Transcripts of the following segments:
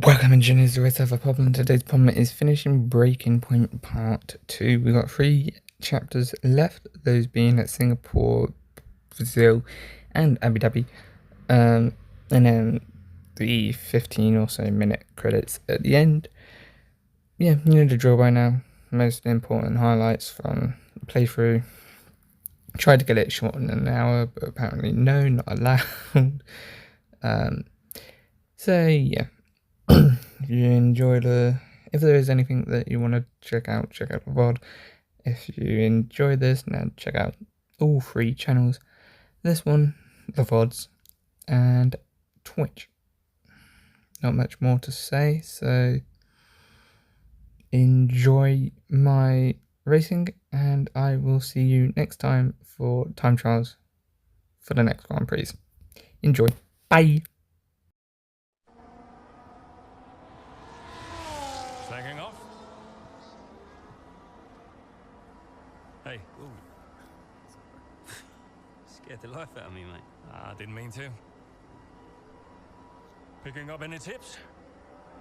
Welcome, engineers. The rest of a problem. Today's problem is finishing breaking point part 2. We've got 3 chapters left, those being at Singapore, Brazil, and Abu Dhabi. And then the 15 or so minute credits at the end. Yeah, you know the drill by now. Most important highlights from the playthrough. Tried to get it shorter than an hour, but apparently no, not allowed. So yeah. If you enjoyed if there is anything that you want to check out the VOD. If you enjoyed this, now check out all 3 channels. This one, the VODs, and Twitch. Not much more to say, so enjoy my racing, and I will see you next time for time trials for the next Grand Prix. Enjoy. Bye. Flagging off? Hey. Ooh. Scared the life out of me, mate. I didn't mean to. Picking up any tips?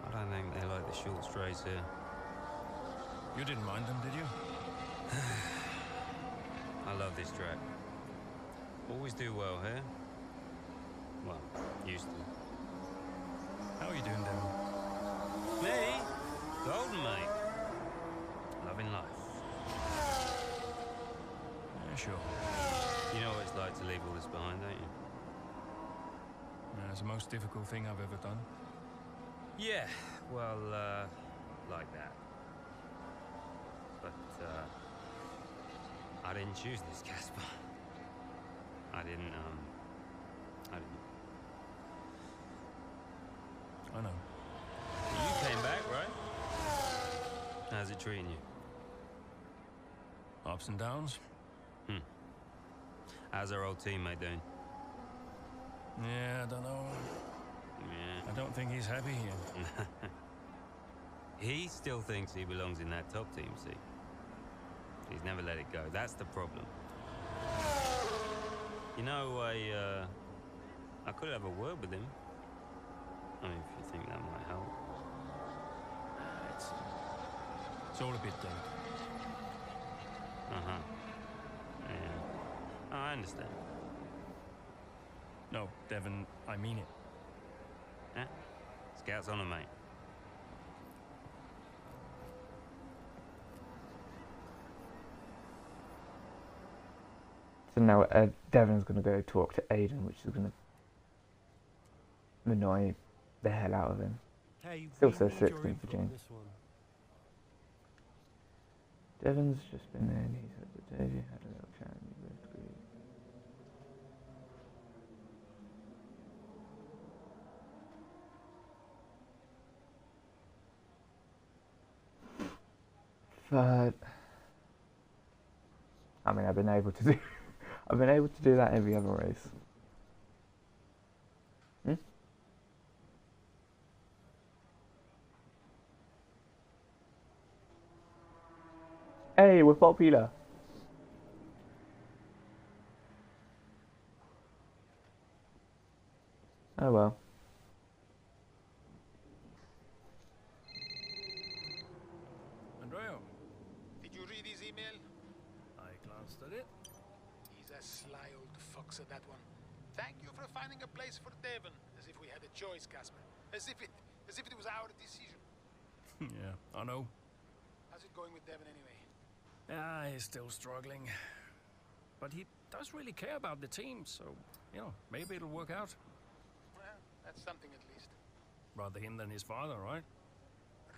I don't think they like the short strays here. You didn't mind them, did you? I love this track. Always do well here. Well, used to. How are you doing, Devin? Me? Golden, mate. Loving life. Yeah, sure. You know what it's like to leave all this behind, don't you? Yeah, it's the most difficult thing I've ever done. Yeah, well, like that. But, I didn't choose this, Casper. I didn't. I know. You came back, right? How's it treating you? Ups and downs? How's our old teammate doing? Yeah, I don't know. Yeah. I don't think he's happy here. He still thinks he belongs in that top team, see? He's never let it go. That's the problem. You know, I could have a word with him. I mean, if you think that might help. It's all a bit delicate. Uh-huh. Yeah. Oh, I understand. No, Devin, I mean it. Yeah? Scouts on him, mate. So now Devon's going to go talk to Aiden, which is going to annoy the hell out of him. Hey, Still says 16 for James. Devon's just been there and he's at the Davy, had a little chat and he both agreed. But I mean, I've been able to do that every other race. Hey, we're popular. Oh well. Romeo, Did you read his email? I glanced at it. He's a sly old fox at that one. Thank you for finding a place for Devon, as if we had a choice, Casper. As if it was our decision. Yeah, I know. How's it going with Devon anyway? Yeah, he's still struggling. But he does really care about the team, so, you know, maybe it'll work out. Well, that's something at least. Rather him than his father, right?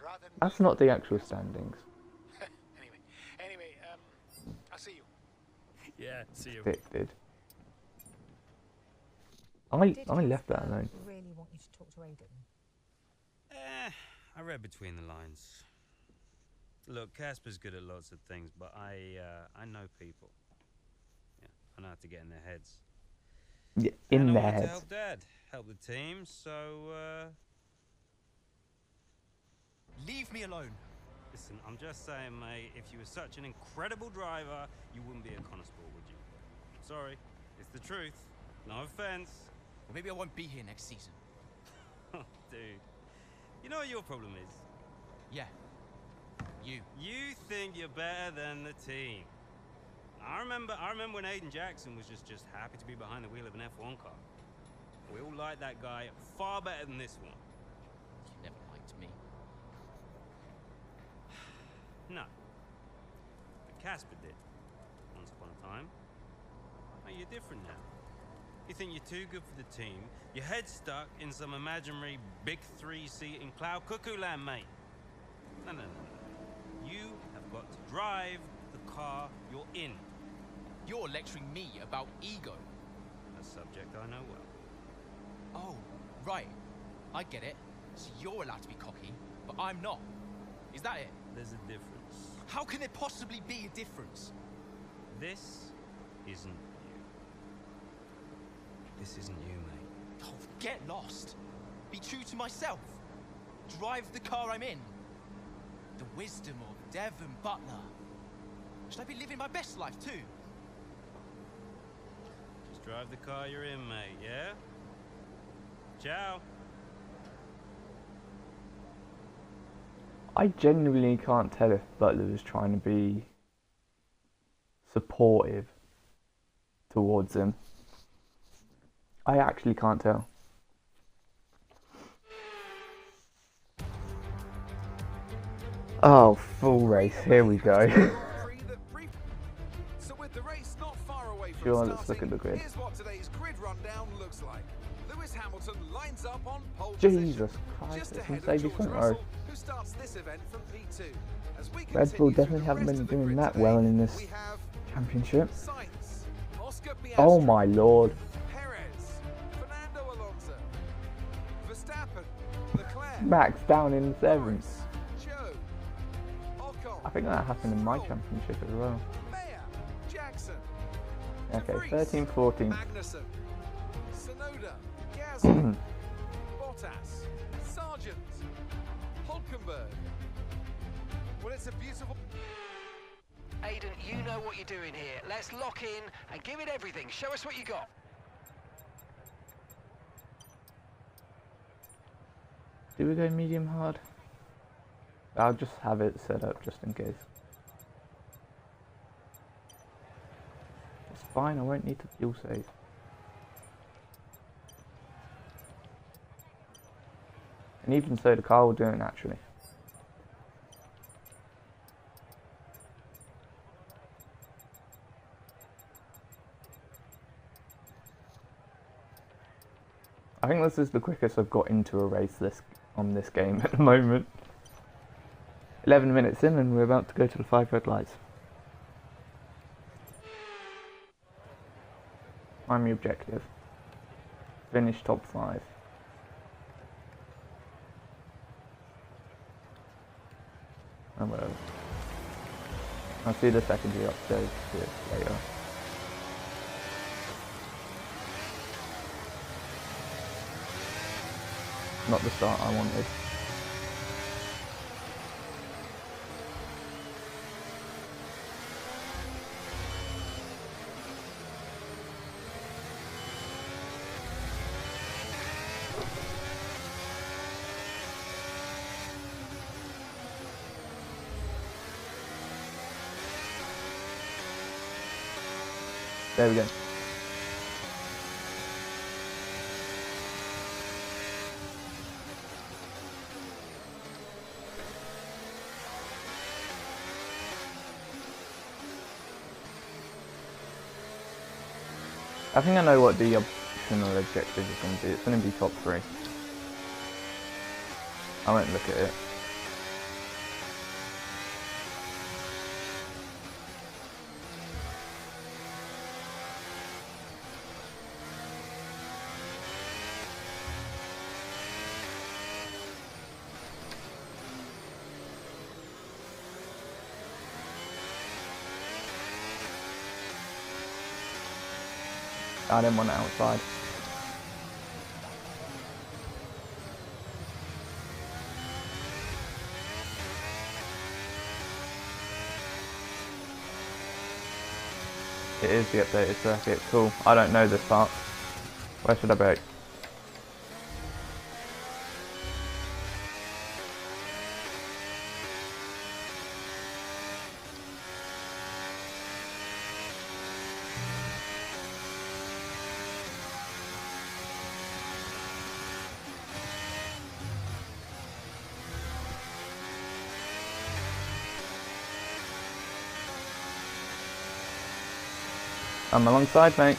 Rather That's not the actual standings. anyway, I'll see you. Yeah, see you. It did. I left that alone. Really want you to talk to Aiden. I read between the lines. Look, Casper's good at lots of things, but I know people. Yeah, I know how to get in their heads. Yeah, in and their I want to heads. help Dad, help the team, so, Leave me alone. Listen, I'm just saying, mate, if you were such an incredible driver, you wouldn't be at Konnersport, would you? Sorry, it's the truth. No offense. Or maybe I won't be here next season. Dude, You know what your problem is? Yeah. You. You think you're better than the team. I remember when Aiden Jackson was just happy to be behind the wheel of an F1 car. We all liked that guy far better than this one. You never liked me. No. But Casper did. Once upon a time. Oh, you're different now. You think you're too good for the team. Your head's stuck in some imaginary big 3-seat in cloud cuckoo land, mate. No. You have got to drive the car you're in. You're lecturing me about ego. A subject I know well. Oh, right. I get it. So you're allowed to be cocky, but I'm not. Is that it? There's a difference. How can there possibly be a difference? This isn't you. This isn't you, mate. Oh, get lost. Be true to myself. Drive the car I'm in. The wisdom of Devon Butler. Should I be living my best life too? Just drive the car you're in, mate, yeah? Ciao. I genuinely can't tell if Butler was trying to be supportive towards him. I actually can't tell. Oh, full race. Here we go. So with the race not far away from Sure, let's look at the grid. here's what today's grid rundown looks like. Lewis Hamilton lines up on pole Jesus position, Christ, just it's ahead Mercedes of George front row. Russell, who starts this event from P2. As we Red Bull continue definitely through the haven't rest been of the doing grid that today, well in this we have championship. Sainz, Oscar Piastri, Oh my lord. Perez, Fernando Alonso, Verstappen, Leclerc, Max down in 7th. Joe, Ocon, I think that happened in my championship as well. Mayer, Jackson, Okay, De Vries, 13, 14. Magnussen, Sonoda, Gasly, Bottas, Sargent, Hulkenberg. Well, it's a beautiful... Aiden, you know what you're doing here. Let's lock in and give it everything. Show us what you got. Do we go medium hard? I'll just have it set up just in case. It's fine, I won't need to fuel save. And even so, the car will do it naturally. I think this is the quickest I've got into a race on this game at the moment. 11 minutes in and we're about to go to the 5 red lights. Primary objective. Finish top 5. And whatever. I'll see the secondary upstairs later. Not the start I wanted. There we go. I think I know what the optional objective is going to be. It's going to be top 3. I won't look at it. I didn't want it outside. It is the updated circuit, cool. I don't know this part. Where should I brake? I'm alongside, mate.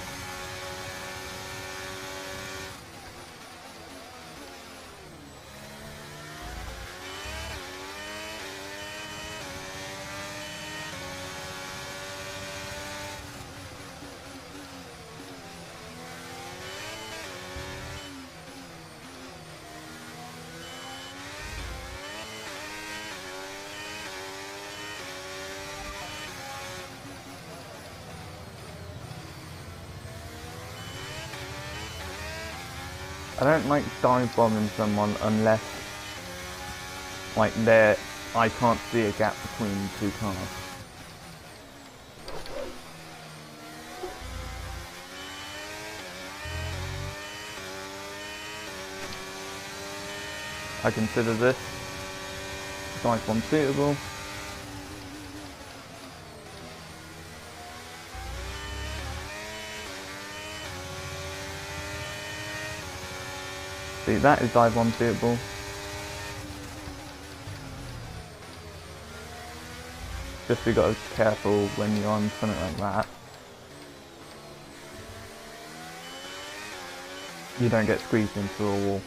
I don't like dive bombing someone unless, like, I can't see a gap between two cars. I consider this dive bomb suitable. See, that is dive bomb suitable. Just be got to be careful when you're on something like that. You don't get squeezed into a wall.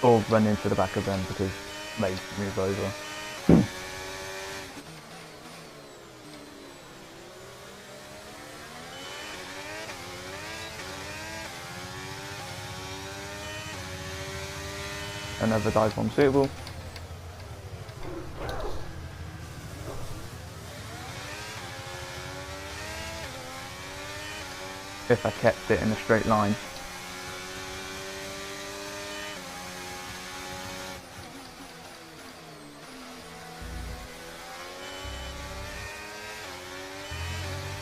Or run into the back of them because they move over. Another dive bomb suitable. If I kept it in a straight line.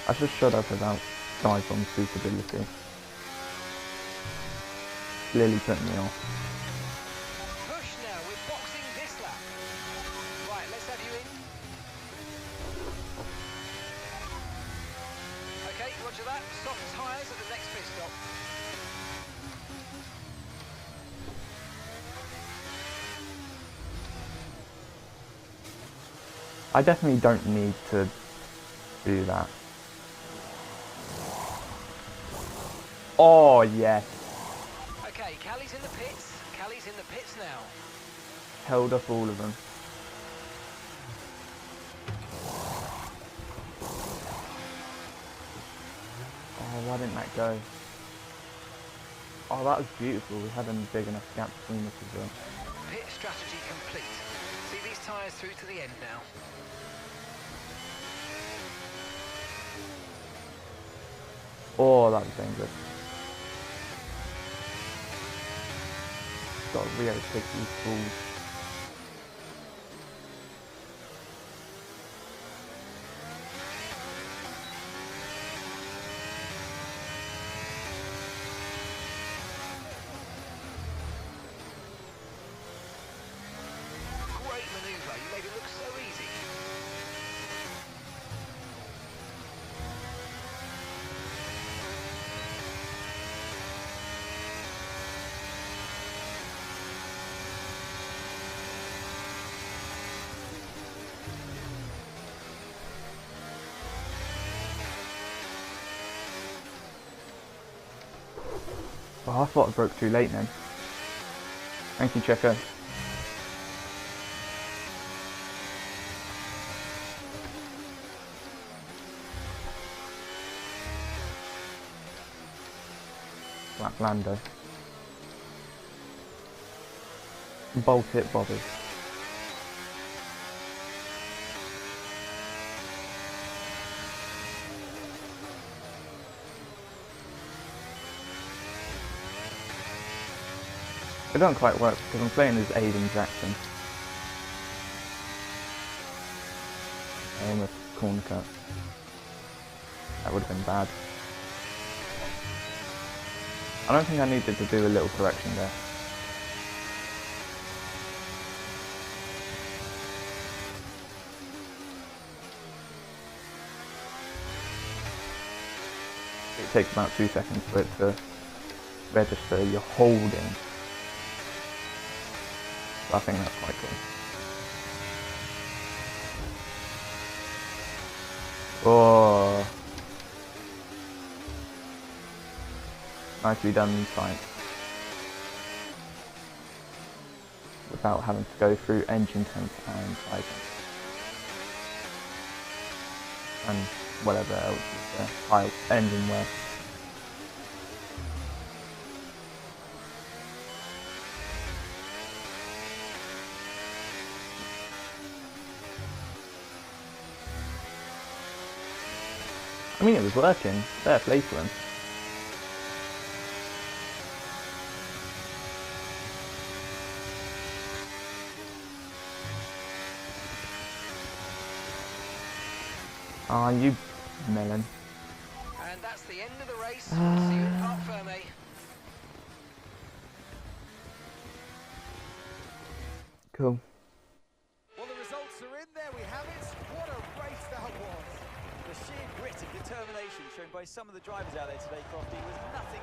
I should shut up about dive bomb suitability. Clearly putting me off. I definitely don't need to do that. Oh, yes. Okay, Callie's in the pits. Callie's in the pits now. Held up all of them. Oh, why didn't that go? Oh, that was beautiful. We had a big enough gap between us as well. Pit strategy complete. See these tyres through to the end now. Oh, that was dangerous. Got Rio to take these balls. Great manoeuvre. You made it look so easy. Oh, I thought I broke too late then. Thank you, Checo. Black Lando. Bolt it, Bobbi. It don't quite work because I'm playing as Aiden Jackson. I almost corner cut. That would have been bad. I don't think I needed to do a little correction there. It takes about 2 seconds for it to register you're holding. I think that's quite cool. Oh. Nicely done, science. Without having to go through engine temp and side temp. And whatever else is there. High engine wear. I mean, it was working. Fair play to him. Ah, you melon. And that's the end of the race. See you at Parc Fermé. Cool. Well, the results are in. There we have it. What a race that was. The sheer grit and determination shown by some of the drivers out there today, Crofty, was nothing.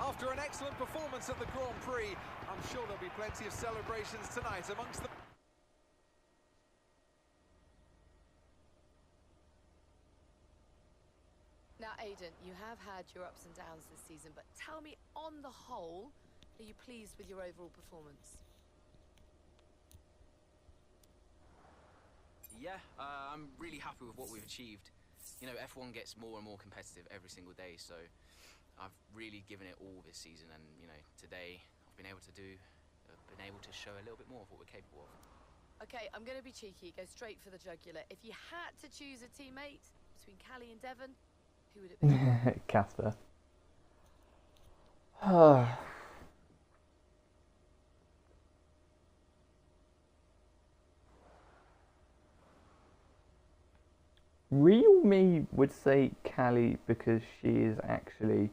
After an excellent performance at the Grand Prix, I'm sure there'll be plenty of celebrations tonight amongst the... Now, Aidan, you have had your ups and downs this season, but tell me, on the whole, are you pleased with your overall performance? Yeah, I'm really happy with what we've achieved. You know, F1 gets more and more competitive every single day, so I've really given it all this season, and, you know, today I've been able to show a little bit more of what we're capable of. Okay, I'm going to be cheeky, go straight for the jugular. If you had to choose a teammate between Callie and Devon, who would it be? Casper. Real me would say Callie because she is actually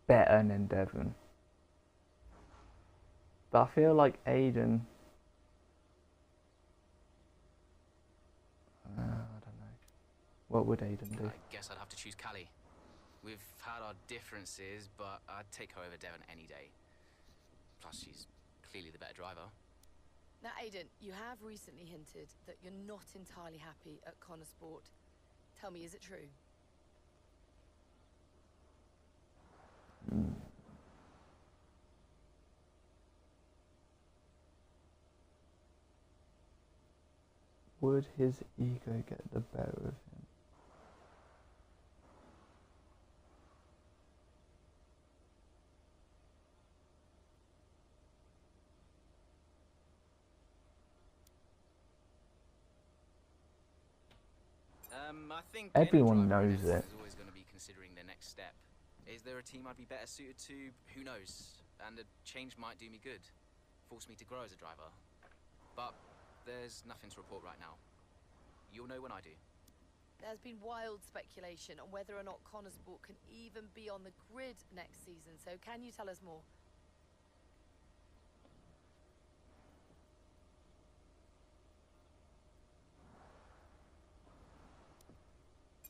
better than Devon. But I feel like Aidan... I don't know. What would Aidan do? I guess I'd have to choose Callie. We've had our differences, but I'd take her over Devon any day. Plus, she's clearly the better driver. Now, Aidan, you have recently hinted that you're not entirely happy at Konnersport. Tell me, is it true? Would his ego get the better of him? I think Everyone any driver in knows F1 it. is always going to be considering their next step. Is there a team I'd be better suited to? Who knows? And a change might do me good, force me to grow as a driver. But there's nothing to report right now. You'll know when I do. There's been wild speculation on whether or not Konnersport can even be on the grid next season, so can you tell us more?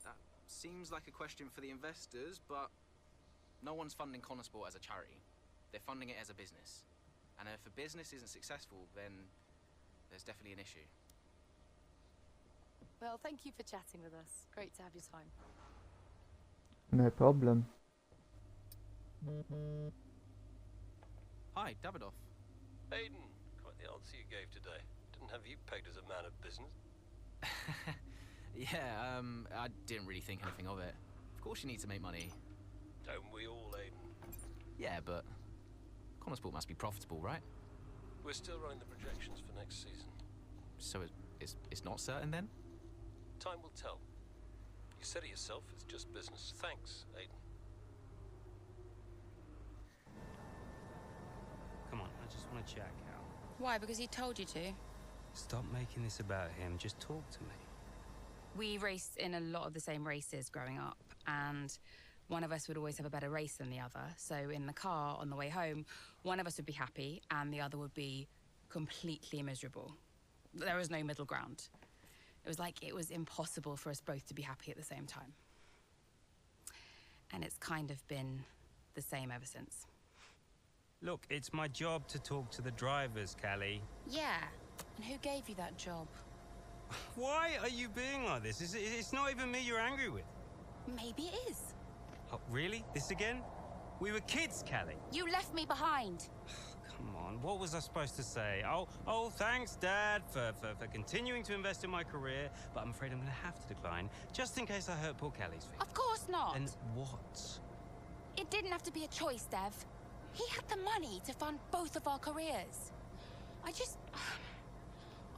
That seems like a question for the investors, but no one's funding Konnersport as a charity. They're funding it as a business. And if a business isn't successful, then there's definitely an issue. Well, thank you for chatting with us. Great to have your time. No problem. Hi, Davidoff. Aiden, quite the answer you gave today. Didn't have you pegged as a man of business. Yeah, I didn't really think anything of it. Of course you need to make money. Don't we all, Aiden? Yeah, but Konnersport must be profitable, right? We're still running the projections for next season. So it's not certain then? Time will tell. You said it yourself, it's just business. Thanks, Aiden. Come on, I just want to check out. Why? Because he told you to? Stop making this about him. Just talk to me. We raced in a lot of the same races growing up, and one of us would always have a better race than the other. So in the car on the way home, one of us would be happy and the other would be completely miserable. There was no middle ground. It was like it was impossible for us both to be happy at the same time. And it's kind of been the same ever since. Look, it's my job to talk to the drivers, Callie. Yeah. And who gave you that job? Why are you being like this? It's not even me you're angry with. Maybe it is. Oh, really? This again? We were kids, Callie. You left me behind. Come on, what was I supposed to say? Oh, thanks, Dad, for continuing to invest in my career, but I'm afraid I'm going to have to decline, just in case I hurt poor Callie's feelings. Of course not. And what? It didn't have to be a choice, Dev. He had the money to fund both of our careers. I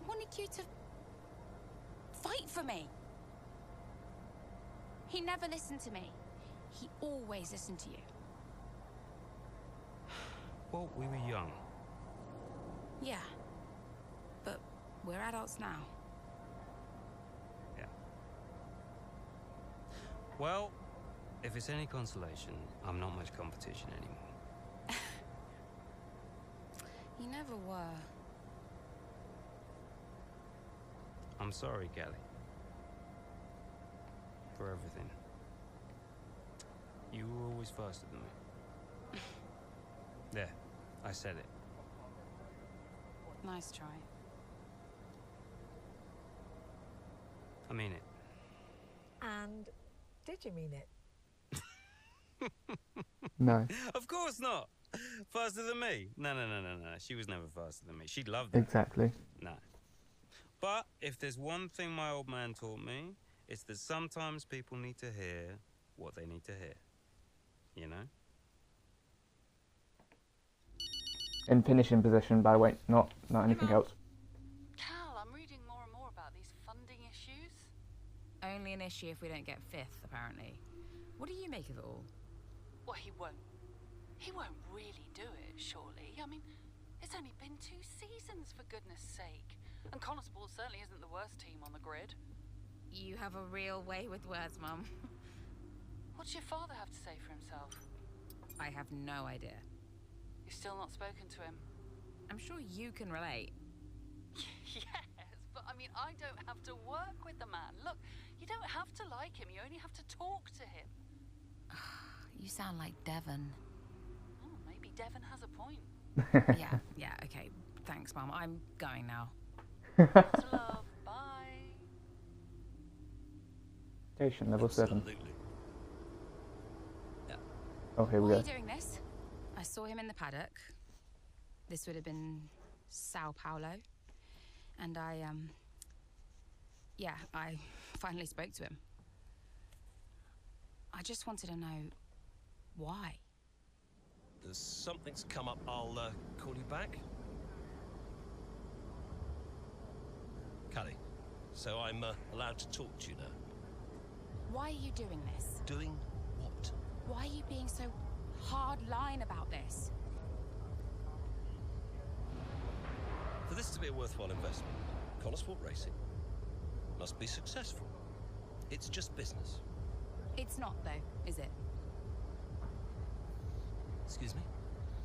wanted you to fight for me. He never listened to me. He always listened to you. Well, we were young. Yeah. But we're adults now. Yeah. Well, if it's any consolation, I'm not much competition anymore. You never were. I'm sorry, Callie. For everything. You were always faster than me. There, I said it. Nice try. I mean it. And did you mean it? No. Of course not. Faster than me? No. She was never faster than me. She'd love that. Exactly. No. But if there's one thing my old man taught me, it's that sometimes people need to hear what they need to hear. You know? In finishing position, by the way, not anything else. Cal, I'm reading more and more about these funding issues. Only an issue if we don't get 5th, apparently. What do you make of it all? Well, he won't really do it, surely. I mean, it's only been 2 seasons, for goodness sake. And Konnersport certainly isn't the worst team on the grid. You have a real way with words, Mum. What's your father have to say for himself? I have no idea. You've still not spoken to him? I'm sure you can relate. Yes, but I mean, I don't have to work with the man. Look, you don't have to like him, you only have to talk to him. You sound like Devon. Oh, maybe Devon has a point. Yeah, okay. Thanks, Mum. I'm going now. Lots of love. Bye. Station level 7. Absolutely. Yeah. Oh, here we Why go. are you doing this? I saw him in the paddock. This would have been Sao Paulo. And I finally spoke to him. I just wanted to know why. There's something's come up. I'll call you back. Callie, so I'm allowed to talk to you now. Why are you doing this? Doing what? Why are you being so hard-line about this? For this to be a worthwhile investment, Konnersport Racing must be successful. It's just business. It's not, though, is it? Excuse me?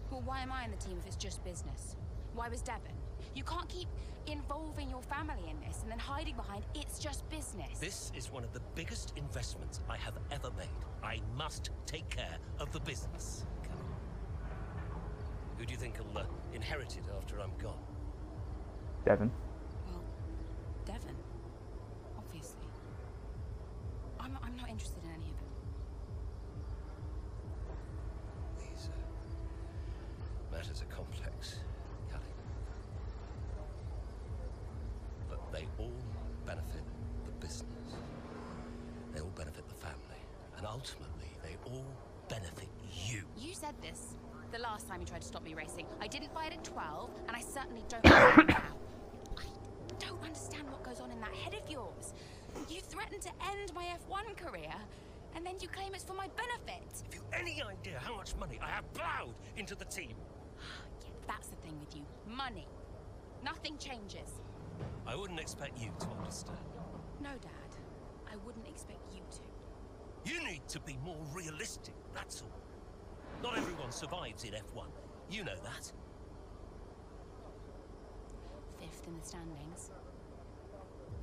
Well, why am I in the team if it's just business? Why was Devon? You can't keep involving your family in this and then hiding behind it's just business. This is one of the biggest investments I have ever made. I must take care of the business. Who do you think will inherit it after I'm gone? Devon. Well, Devon, obviously. I'm not interested in any of it. These matters are complex, Callie. But they all benefit the business. They all benefit the family. And ultimately, they all benefit you. You said this the last time you tried to stop me racing. I didn't buy it at 12, and I certainly don't buy it now. I don't understand what goes on in that head of yours. You threatened to end my F1 career, and then you claim it's for my benefit. Have you any idea how much money I have plowed into the team? Yeah, that's the thing with you. Money. Nothing changes. I wouldn't expect you to understand. No, Dad. I wouldn't expect you to. You need to be more realistic, that's all. Not everyone survives in F1. You know that. 5th in the standings.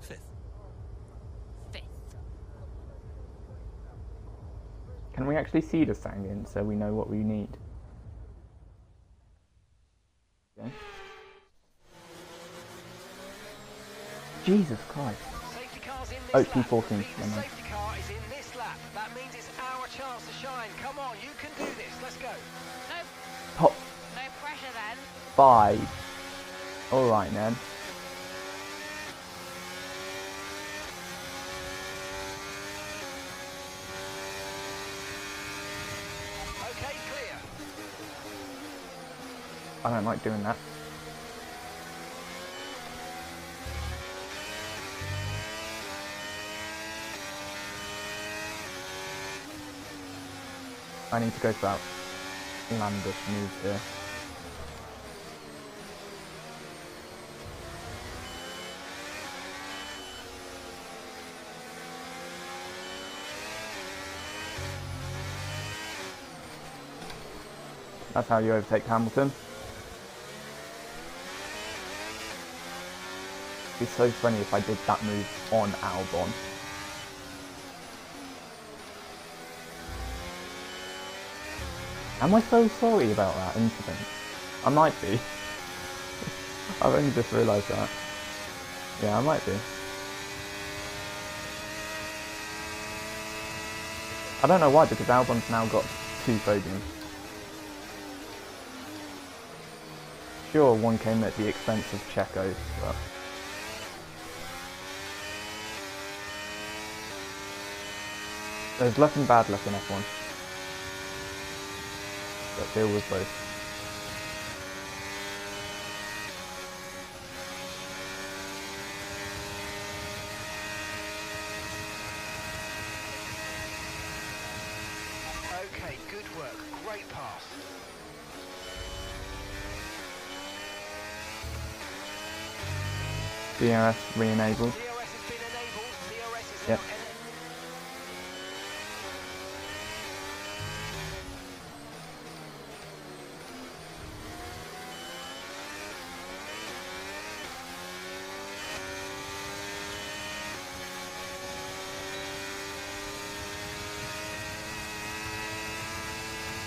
5th. 5th. Can we actually see the standings so we know what we need? Okay. Jesus Christ. Safety car's in this Oh, lap. P14. The safety car is in this lap. That means it's our chance to shine. Come on, you can do this. Let's go. Top No pressure then. 5. Alright then. Okay, clear. I don't like doing that. I need to go for outlandish moves here. That's how you overtake Hamilton. It'd be so funny if I did that move on Albon. Am I so sorry about that incident? I might be. I've only just realised that. Yeah, I might be. I don't know why, because Albon's now got 2 podiums. Sure, one came at the expense of Checo's, but... There's luck and bad luck in F1. But deal with both. Okay, good work. Great pass. DRS re-enabled. DRS has been enabled. DRS is Yep. now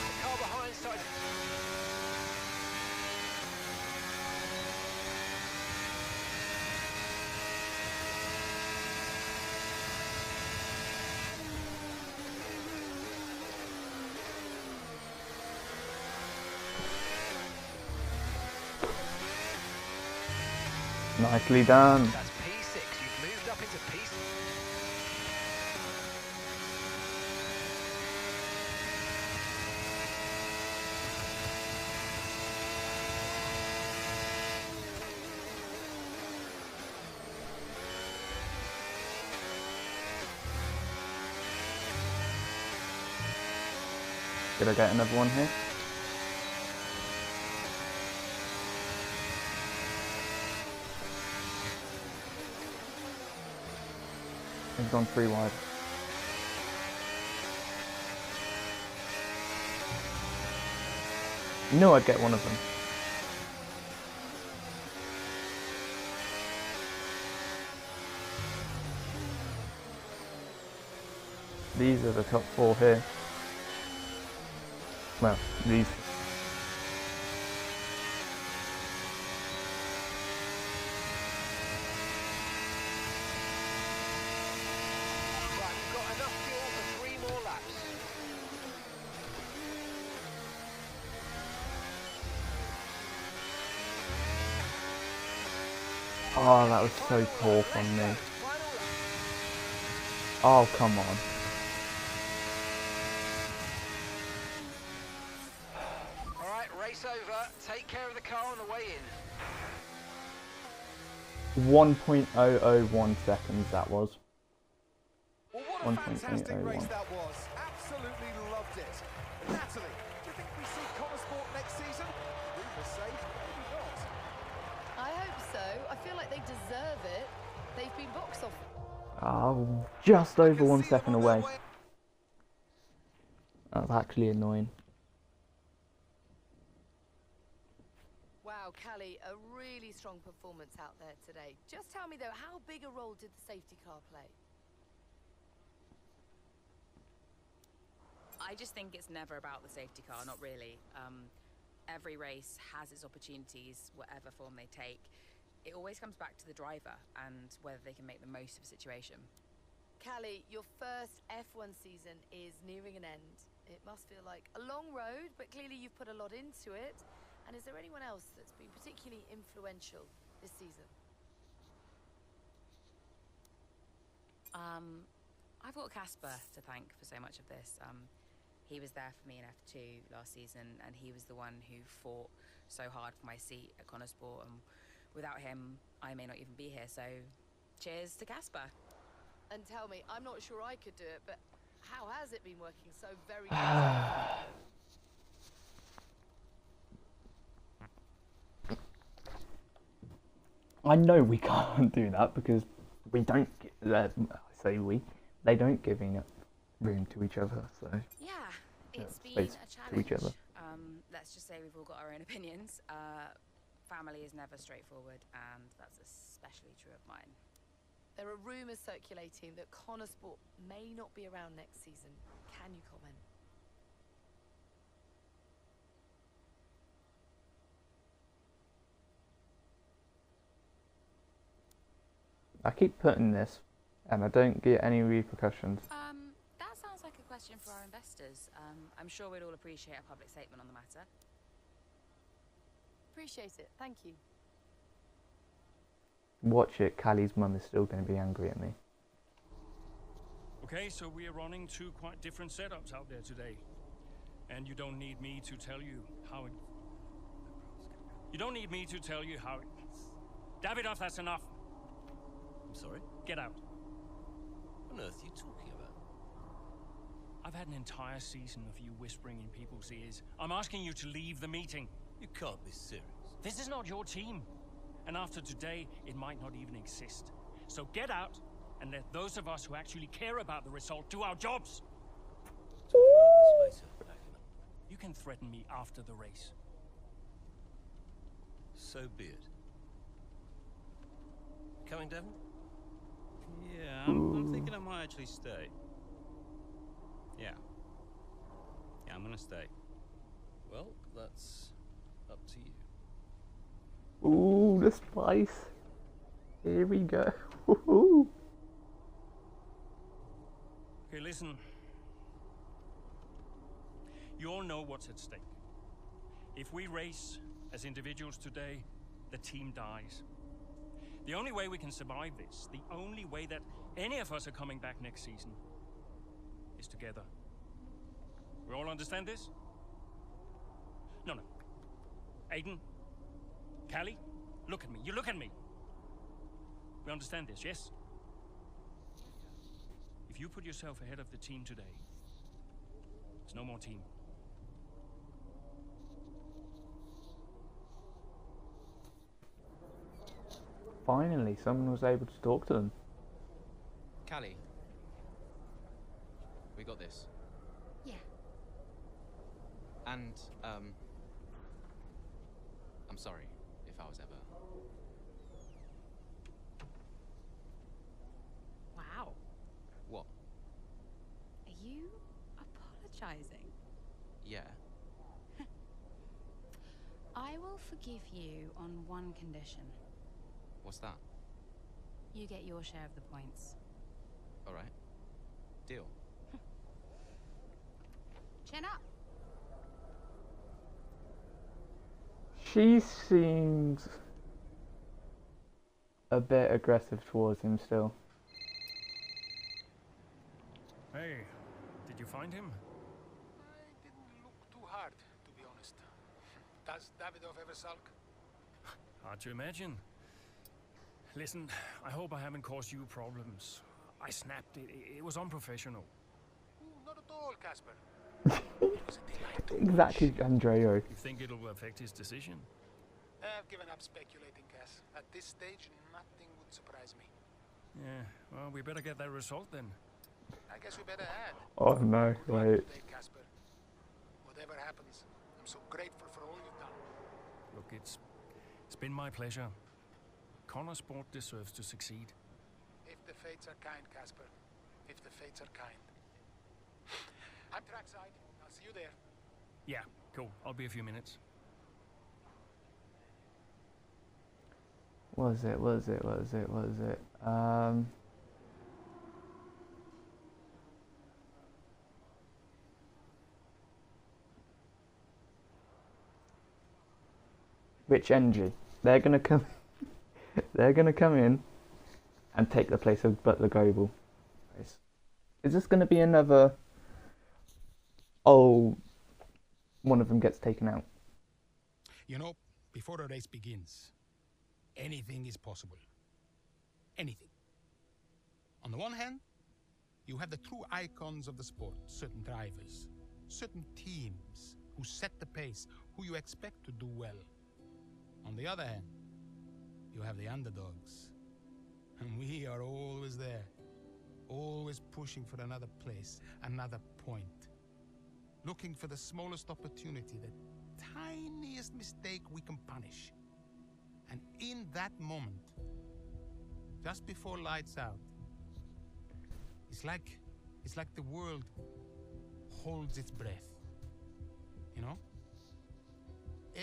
the car behind started. Nicely done. That's P6. You've moved up into P6. Did I get another one here? He's gone 3 wide. Knew I'd get one of them. These are the top 4 here. Well, these. Right, you've got enough fuel for 3 more laps. Oh, that was so poor from me. Oh, come on. Alright, race over. Take care of the car on the way in. 1.001 seconds that was. Well, what a fantastic race that was. Absolutely loved it. Natalie, do you think we see Konnersport next season? Rumours say maybe not. I hope so. I feel like they deserve it. They've been box office. Oh, just over 1 second away. That was actually annoying. Wow, Callie, a really strong performance out there today. Just tell me though, how big a role did the safety car play? I just think it's never about the safety car, not really. Every race has its opportunities, whatever form they take. it always comes back to the driver and whether they can make the most of a situation. Callie, your first F1 season is nearing an end. It must feel like a long road, but clearly you've put a lot into it. And is there anyone else that's been particularly influential this season? I've got Casper to thank for so much of this. He was there for me in F2 last season, and he was the one who fought so hard for my seat at Konnersport, and without him, I may not even be here, so cheers to Casper. And tell me, I'm not sure I could do it, but how has it been working so very well? I know we can't do that because we don't. They don't give enough room to each other. So yeah, it's been space a challenge. to each other. Let's just say we've all got our own opinions. Family is never straightforward, and that's especially true of mine. There are rumours circulating that Konnersport may not be around next season. Can you comment? I keep putting this, and I don't get any repercussions. That sounds like a question for our investors. I'm sure we'd all appreciate a public statement on the matter. Appreciate it. Thank you. Watch it, Callie's mum is still going to be angry at me. Okay, so we are running two quite different setups out there today. And you don't need me to tell you how it... You don't need me to tell you how it... Davidoff, that's enough. I'm sorry? Get out. What on earth are you talking about? I've had an entire season of you whispering in people's ears. I'm asking you to leave the meeting. You can't be serious. This is not your team. And after today, it might not even exist. So get out and let those of us who actually care about the result do our jobs. You can threaten me after the race. So be it. Coming, Devon? Yeah, I'm thinking I might actually stay. Yeah. Yeah, I'm gonna stay. Well, that's up to you. Ooh, the spice. Here we go. Woohoo. Okay, listen. You all know what's at stake. If we race as individuals today, the team dies. The only way we can survive this, the only way that any of us are coming back next season, is together. We all understand this? No. Aiden, Callie, look at me. You look at me. We understand this, yes? If you put yourself ahead of the team today, there's no more team. Finally, someone was able to talk to them. Callie, we got this. Yeah. And, I'm sorry if I was ever... Wow. What? Are you apologizing? Yeah. I will forgive you on one condition. What's that? You get your share of the points. All right. Deal. Chin up. She seems a bit aggressive towards him still. Hey, did you find him? I didn't look too hard, to be honest. Does Davidoff ever sulk? Hard to imagine. Listen, I hope I haven't caused you problems. I snapped it. It was unprofessional. Ooh, not at all, Casper. Exactly, Andreo. You think it'll affect his decision? I've given up speculating, Cass. At this stage, nothing would surprise me. Yeah, well, we better get that result then. I guess we better add. Oh no, wait. Casper. Whatever happens, I'm so grateful for all you've done. Look, it's been my pleasure. Konnersport deserves to succeed. If the fates are kind, Casper. If the fates are kind. I'm trackside. I'll see you there. Yeah, cool. I'll be a few minutes. Was it? Which engine? They're gonna come. They're gonna come in and take the place of Butler Goebel. Is this gonna be another? Oh, one of them gets taken out. You know, before a race begins, anything is possible. Anything. On the one hand, you have the true icons of the sport, certain drivers, certain teams who set the pace, who you expect to do well. On the other hand, you have the underdogs. And we are always there, always pushing for another place, another point. Looking for the smallest opportunity, the tiniest mistake we can punish. And in that moment, just before lights out, it's like the world holds its breath. You know?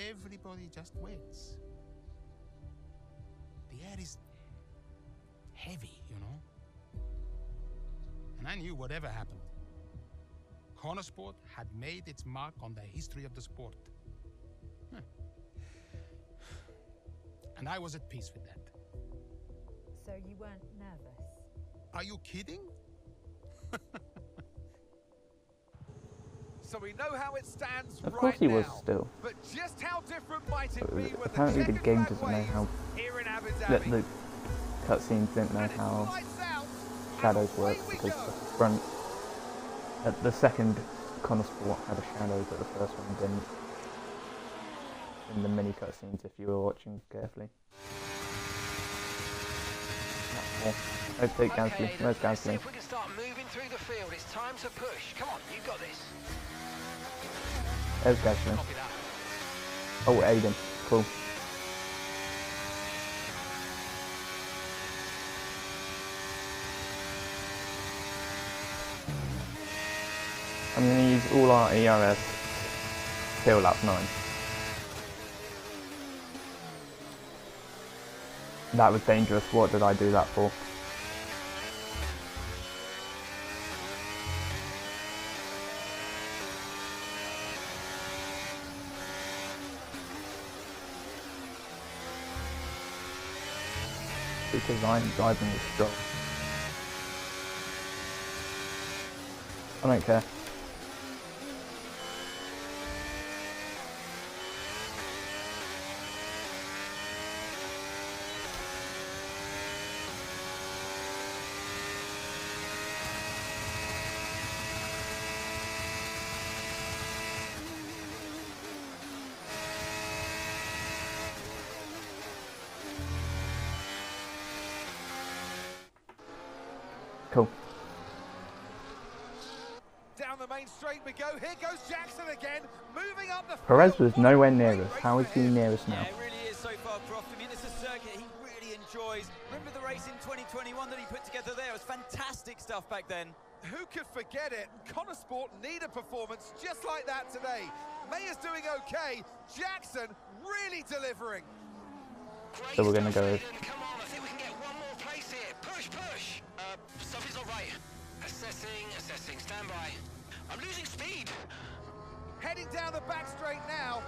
Everybody just waits. The air is heavy, you know? And I knew whatever happened, Konnersport had made its mark on the history of the sport. And I was at peace with that. So you weren't nervous? Are you kidding? So we know how it stands Of right course he was now. still. But just how different might it be when Apparently the game checkered doesn't know flag how. waves here in Abu Dhabi? The cutscenes didn't know how shadows work because the front, the second Konnersport had a shadow, but the first one didn't. In the mini cutscenes, if you were watching carefully. Overtake Gasly. Where's Let's see Gasly? if we can start moving through the field. It's time to push. Come on, you got this. There's Gasly. Copy that. Oh, Aiden. Cool. I'm going to use all our ERS till lap 9. That was dangerous. What did I do that for? Because I'm driving this job. I don't care. Cool. Down the main straight we go. Here goes Jackson again, moving up the Perez field. was nowhere near us. How is he near us now? Yeah, it really is so far, Croft. I mean, it's a circuit he really enjoys. Remember the race in 2021 that he put together there? It was fantastic stuff back then. Who could forget it? Konnersport need a performance just like that today. Mayer's doing okay. Jackson really delivering. So we're going to go. Come on, I think we can get one more place here. Push, push. Something's not right. Assessing, stand by. I'm losing speed. Heading down the back straight now.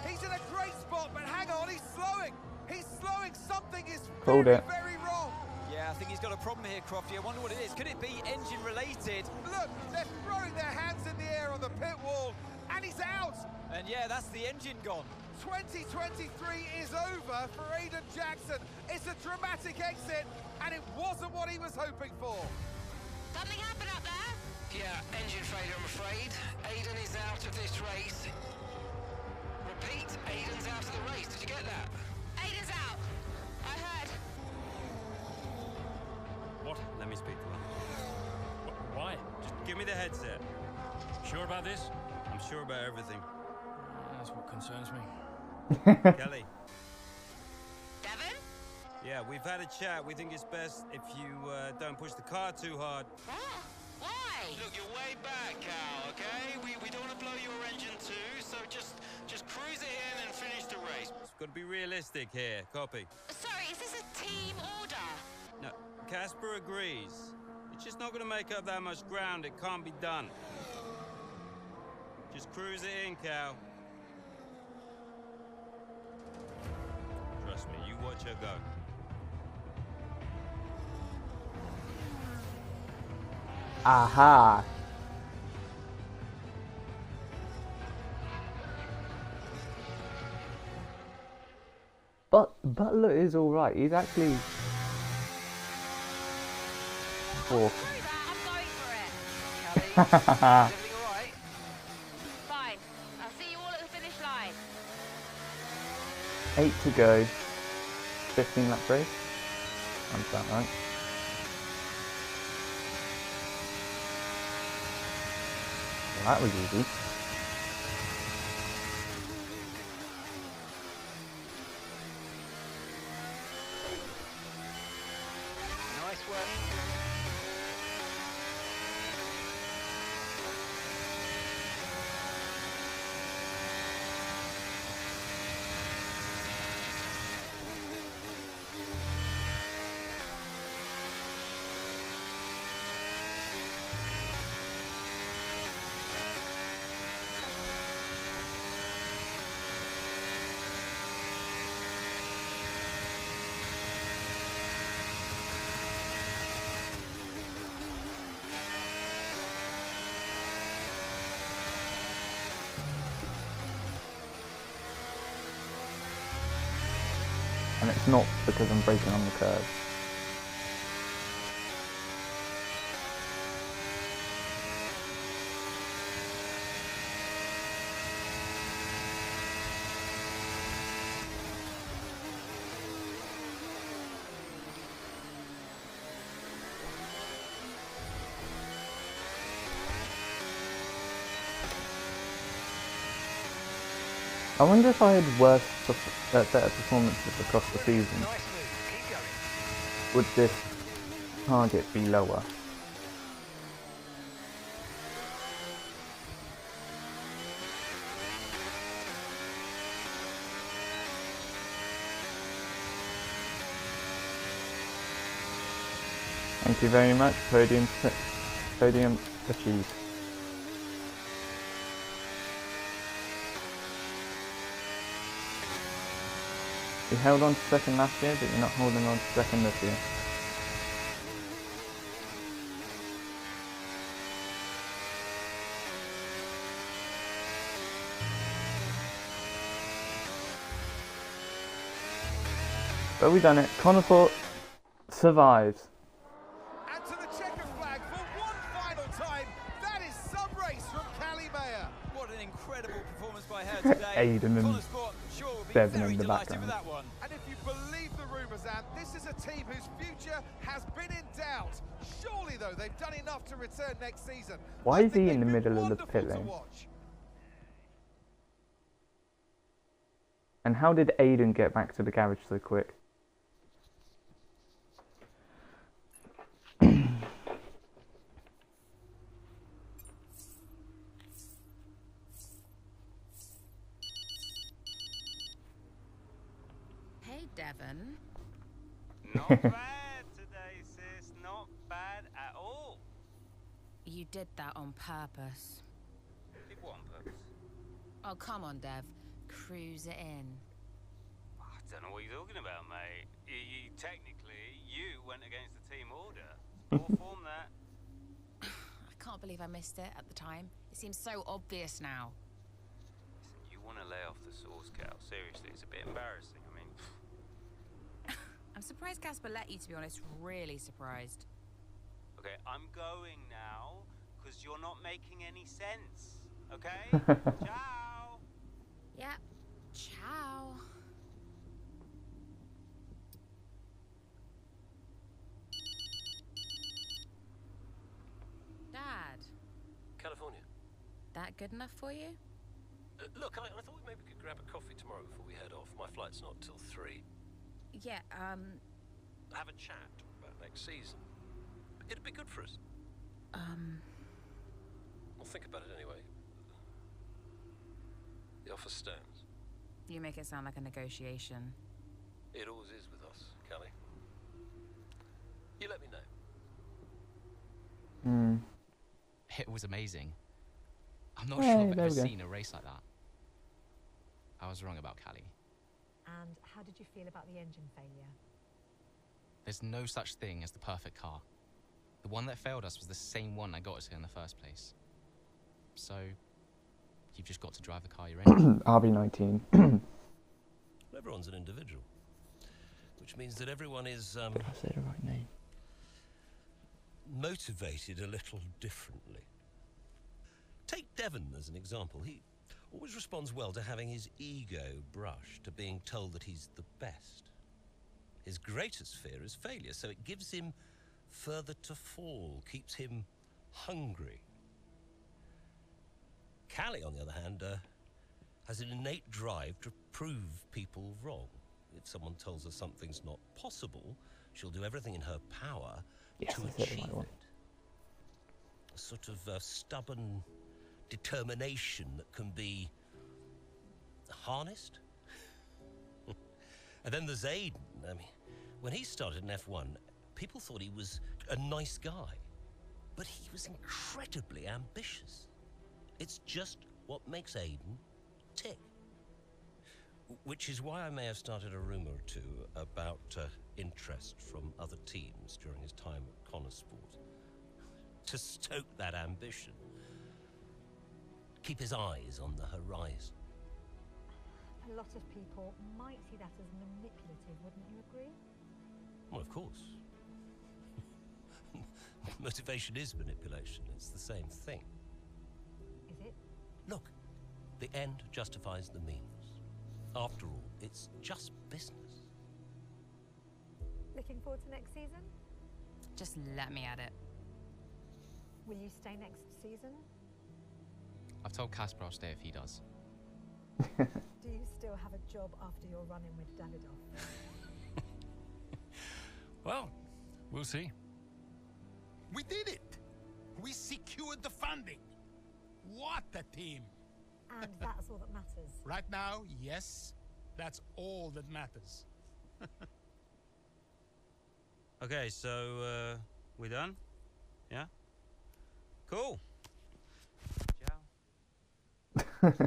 He's in a great spot, but hang on, he's slowing. He's slowing. Something is very, very wrong. Yeah, I think he's got a problem here, Crofty. I wonder what it is. Could it be engine related? Look, they're throwing their hands in the air on the pit wall, and he's out. And yeah, that's the engine gone. 2023 is over for Aiden Jackson. It's a dramatic exit, and it wasn't what he was hoping for. Something happened up there? Yeah, engine failure, I'm afraid. Aiden is out of this race. Repeat, Aiden's out of the race. Did you get that? Aiden's out. I heard. What? Let me speak to her. Why? Just give me the headset. Sure about this? I'm sure about everything. That's what concerns me. Kelly. Devon? Yeah, we've had a chat. We think it's best if you don't push the car too hard. What? Why? Look, you're way back, Cal, okay? We don't want to blow your engine too, so just cruise it in and finish the race. It's got to be realistic here. Copy. Sorry, is this a team order? No, Casper agrees. It's just not going to make up that much ground. It can't be done. Just cruise it in, Cal. Trust me, you watch her go. Aha! But Butler is alright. He's actually fourth. I'm going for it. Callie, everything alright? Fine. I'll see you all at the finish line. 8 to go. 15 lap race. Sounds about right. Well, that was easy. Nice work. And it's not because I'm braking on the curve. I wonder if I had better performances across the season, would this target be lower? Thank you very much, podium achieved. You held on to second last year, but you're not holding on to second this year. But we've done it. Konnersport survives. And to the checker flag for one final time. That is some race from Callie Mayer. What an incredible performance by her today. Aiden and Konnersport, sure, will be Devon very in the delighted background. with that one. And if you believe the rumours, Ant, this is a team whose future has been in doubt. Surely, though, they've done enough to return next season. Why is he in the They've been middle of the wonderful pit to lane? watch. And how did Aiden get back to the garage so quick? Hey, Devon. Not bad today, sis. Not bad at all. You did that on purpose. Did what on purpose? Oh, come on, Dev. Cruise it in. I don't know what you're talking about, mate. Technically, you went against the team order. Poor form, that. I can't believe I missed it at the time. It seems so obvious now. Listen, you want to lay off the sauce, Cal. Seriously, it's a bit embarrassing. I mean... I'm surprised Casper let you, to be honest. Really surprised. Okay, I'm going now, because you're not making any sense. Okay? Ciao! Yeah. Ciao. Dad. California. That good enough for you? Look, I thought maybe we could grab a coffee tomorrow before we head off. My flight's not till 3. Yeah, Have a chat about next season. It'd be good for us. Well, think about it anyway. The offer stands. You make it sound like a negotiation. It always is with us. was amazing. I'm not Hey, sure I've there ever we go. seen a race like that. I was wrong about Cali. And how did you feel about the engine failure? There's no such thing as the perfect car. The one that failed us was the same one that got us here in the first place. So, you've just got to drive the car you're in. RB19. Everyone's an individual, which means that everyone is Did I say the right name? motivated a little differently. Take Devon as an example. He always responds well to having his ego brushed, to being told that he's the best. His greatest fear is failure, so it gives him further to fall, keeps him hungry. Callie, on the other hand, has an innate drive to prove people wrong. If someone tells her something's not possible, she'll do everything in her power to achieve it. A sort of stubborn determination that can be harnessed. And then there's Aiden. I mean, when he started in F1, people thought he was a nice guy, but he was incredibly ambitious. It's just what makes Aiden tick. Which is why I may have started a rumour or two about interest from other teams during his time at Konnersport. To stoke that ambition. Keep his eyes on the horizon. A lot of people might see that as manipulative, wouldn't you agree? Well, of course. Motivation is manipulation. It's the same thing. Is it? Look, the end justifies the means. After all, it's just business. Looking forward to next season? Just let me at it. Will you stay next season? I've told Casper I'll stay if he does. Do you still have a job after your run-in with Davidoff? Well, we'll see. We did it! We secured the funding! What a team! And that's all that matters. Right now, yes, that's all that matters. Okay, so, we done? Yeah? Cool. Ciao.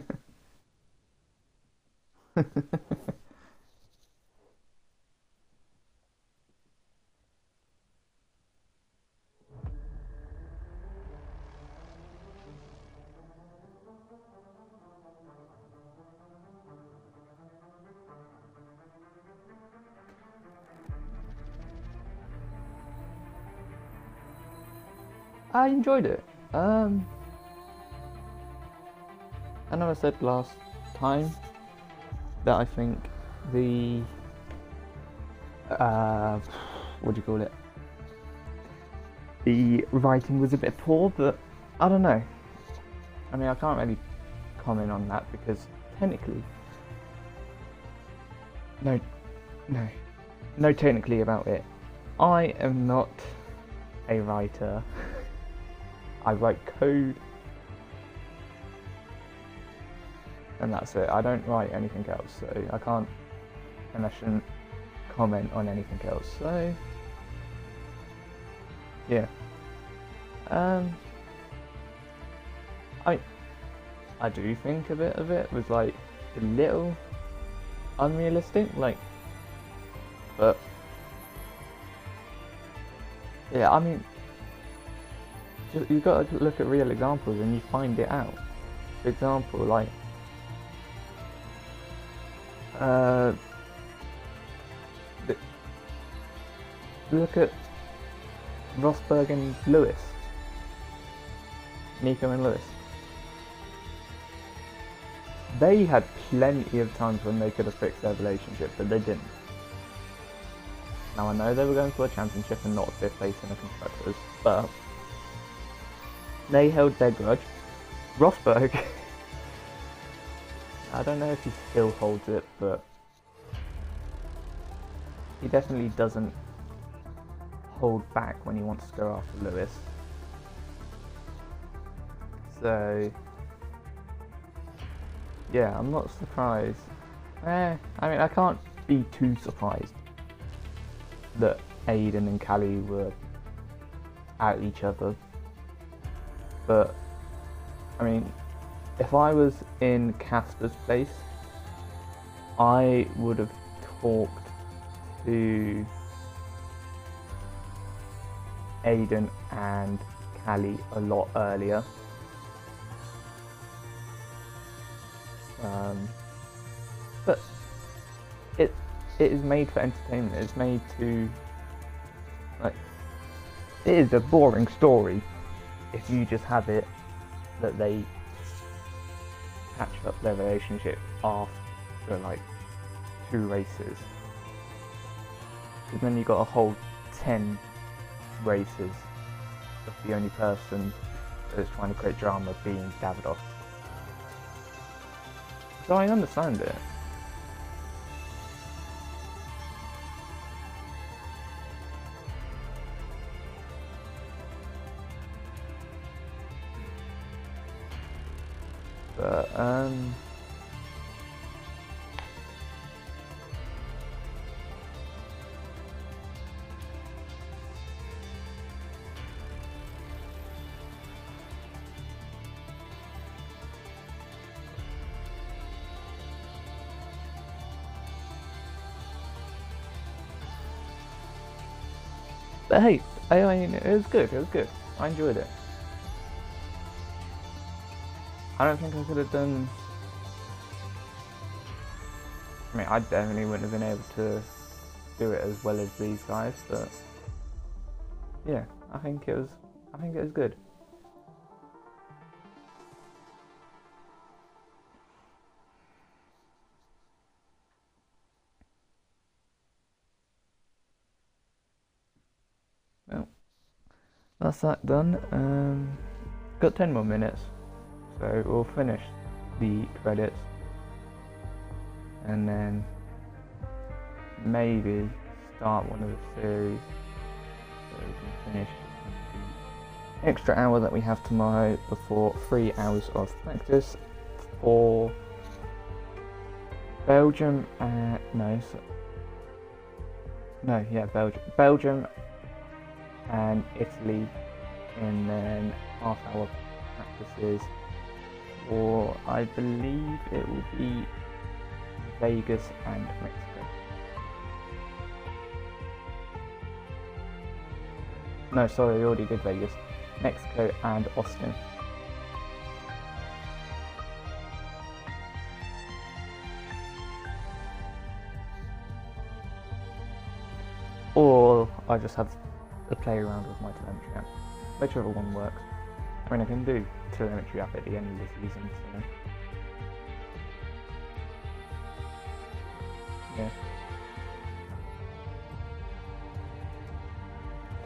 I enjoyed it. I know I said last time that I think the what do you call it? The writing was a bit poor, but I don't know. I mean, I can't really comment on that because technically, no technically about it. I am not a writer. I write code, and that's it. I don't write anything else, so I can't, and I shouldn't comment on anything else. So, yeah. I do think a bit of it was like a little unrealistic, like, but yeah, I mean, you've got to look at real examples and you find it out. For example, like, look at Rosberg and Lewis, Nico and Lewis. They had plenty of times when they could have fixed their relationship, but they didn't. Now I know they were going for a championship and not a 5th place in the constructors, but they held their grudge. Rosberg, I don't know if he still holds it, but he definitely doesn't hold back when he wants to go after Lewis. So, yeah, I'm not surprised. I mean, I can't be too surprised that Aiden and Callie were at each other. but I mean, if I was in Casper's place, I would have talked to Aiden and Callie a lot earlier. But it is made for entertainment. It's made to, like, it is a boring story if you just have it that they patch up their relationship after like 2 races. Because then you got a whole 10 races of the only person that's trying to create drama being Davidoff. So I understand it. But hey, I mean, it was good, I enjoyed it. I don't think I could have done... I mean, I definitely wouldn't have been able to do it as well as these guys, but... yeah, I think it was good. Well, that's that done. Got 10 more minutes, so we'll finish the credits and then maybe start one of the series so we can finish the extra hour that we have tomorrow before 3 hours of practice for Belgium. Belgium and Italy, and then half-hour practices for, I believe it will be Vegas and Mexico. No, sorry, we already did Vegas. Mexico and Austin. Or I just have to play around with my telemetry app. Whichever one works. I mean, I can do telemetry app at the end of the season, so... yeah.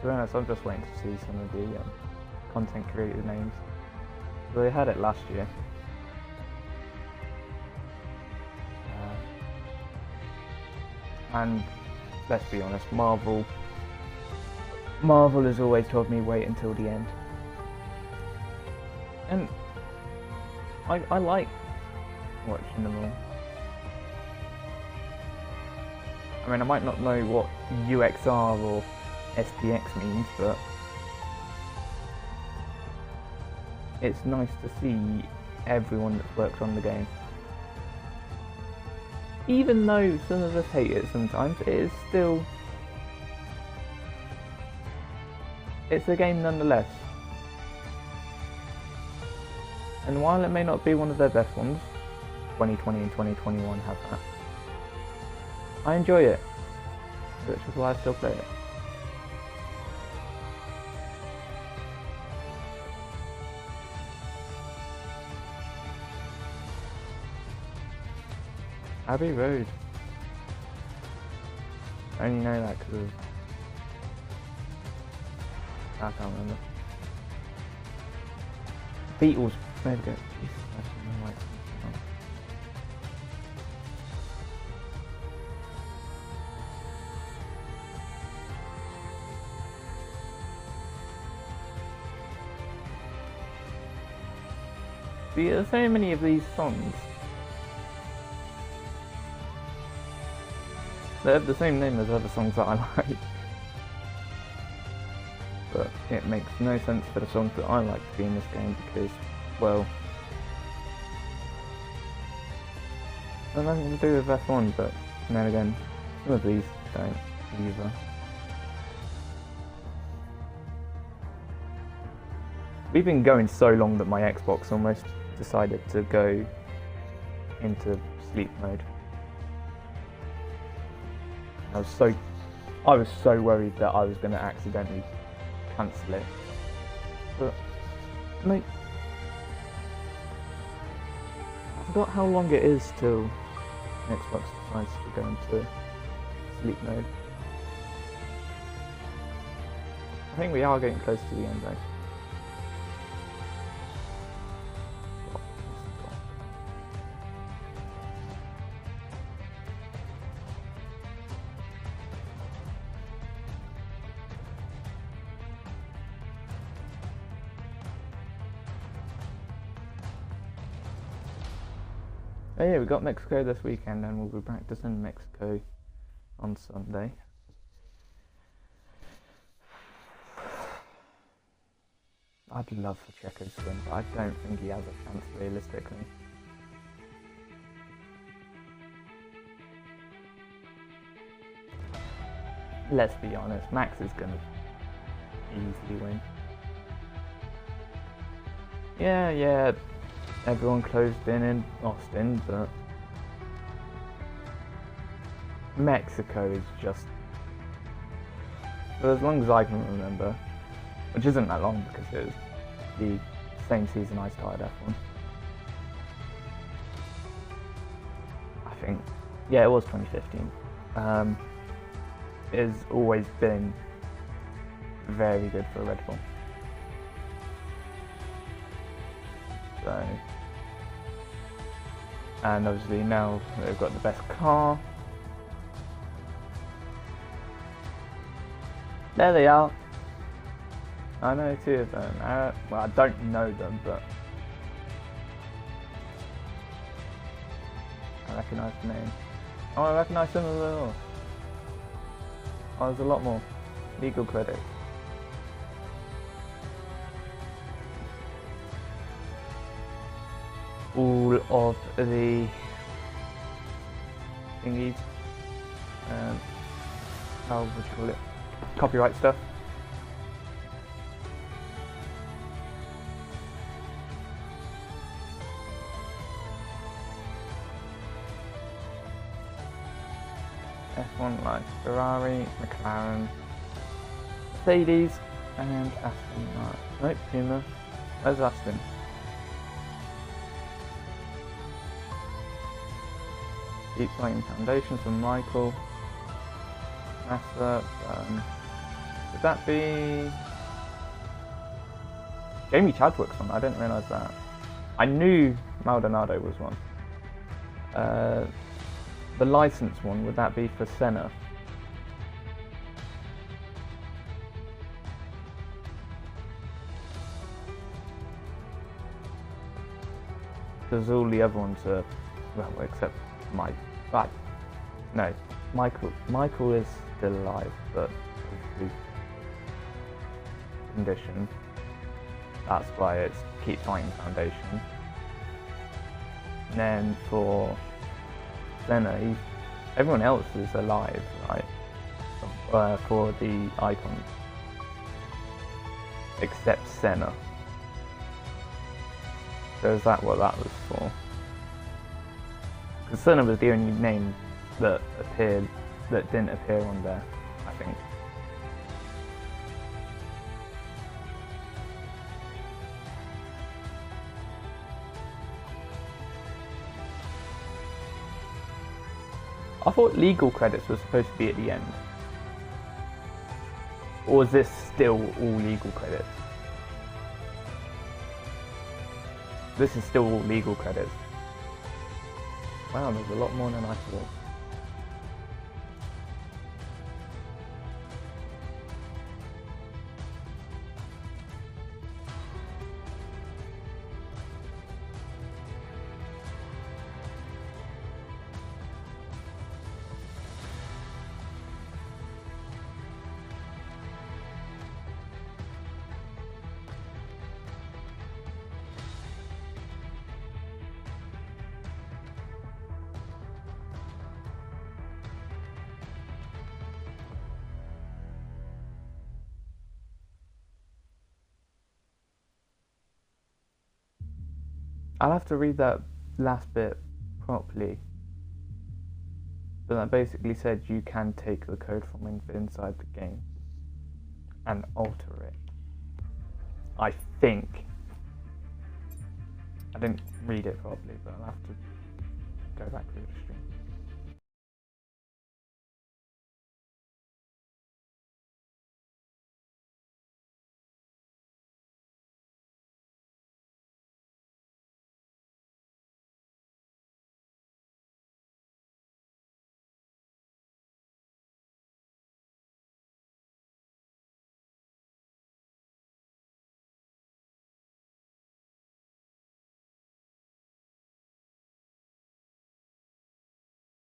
To be honest, I'm just waiting to see some of the content creator names. So they had it last year. And let's be honest, Marvel has always told me wait until the end. And I like watching them all. I mean, I might not know what UXR or SPX means, but it's nice to see everyone that's worked on the game. Even though some of us hate it sometimes, it is still... it's a game nonetheless. And while it may not be one of their best ones, 2020 and 2021 have that, I enjoy it, which is why I still play it. Abbey Road. I only know that because I can't remember. Beatles. There we go. Jesus, that's no lights. See, there's so many of these songs that have the same name as other songs that I like. but it makes no sense for the songs that I like to be in this game because, well, I have nothing to do with F1, but then again, some of these don't either. We've been going so long that my Xbox almost decided to go into sleep mode. I was so worried that I was going to accidentally cancel it. But, mate, I forgot how long it is till Xbox decides to go into sleep mode. I think we are getting close to the end though. Oh yeah, we got Mexico this weekend and we'll be practicing Mexico on Sunday. I'd love for Checo to win, but I don't think he has a chance realistically. Let's be honest, Max is gonna easily win. Yeah, everyone closed in Austin, but Mexico is just, for as long as I can remember, which isn't that long because it was the same season I started F1. I think, yeah, it was 2015. It has always been very good for Red Bull. So, and obviously now they've got the best car. There they are. I know two of them. Well, I don't know them, but I recognise the name. Oh, I recognise some of them all. Oh, there's a lot more. Legal credit. All of the thingies, how would you call it? Copyright stuff. F1 like Ferrari, McLaren, Mercedes, and Aston Martin. Nope, Puma. Where's Aston? Deep Lighting Foundations from Michael. Massa. Would that be Jamie Chadwick's one? I didn't realise that. I knew Maldonado was one. The license one, would that be for Senna? Because all the other ones are, well, except Mike. But no, Michael is still alive, but with his condition. That's why it's Keep Fighting Foundation. And then for Senna, everyone else is alive, right? For the icons, except Senna. So is that what that was for? Because Senna was the only name that didn't appear on there, I think. I thought legal credits were supposed to be at the end. Or is this still all legal credits? This is still all legal credits. Wow, there's a lot more than I thought. I'll have to read that last bit properly. But that basically said you can take the code from inside the game and alter it. I think. I didn't read it properly, but I'll have to go back through the stream.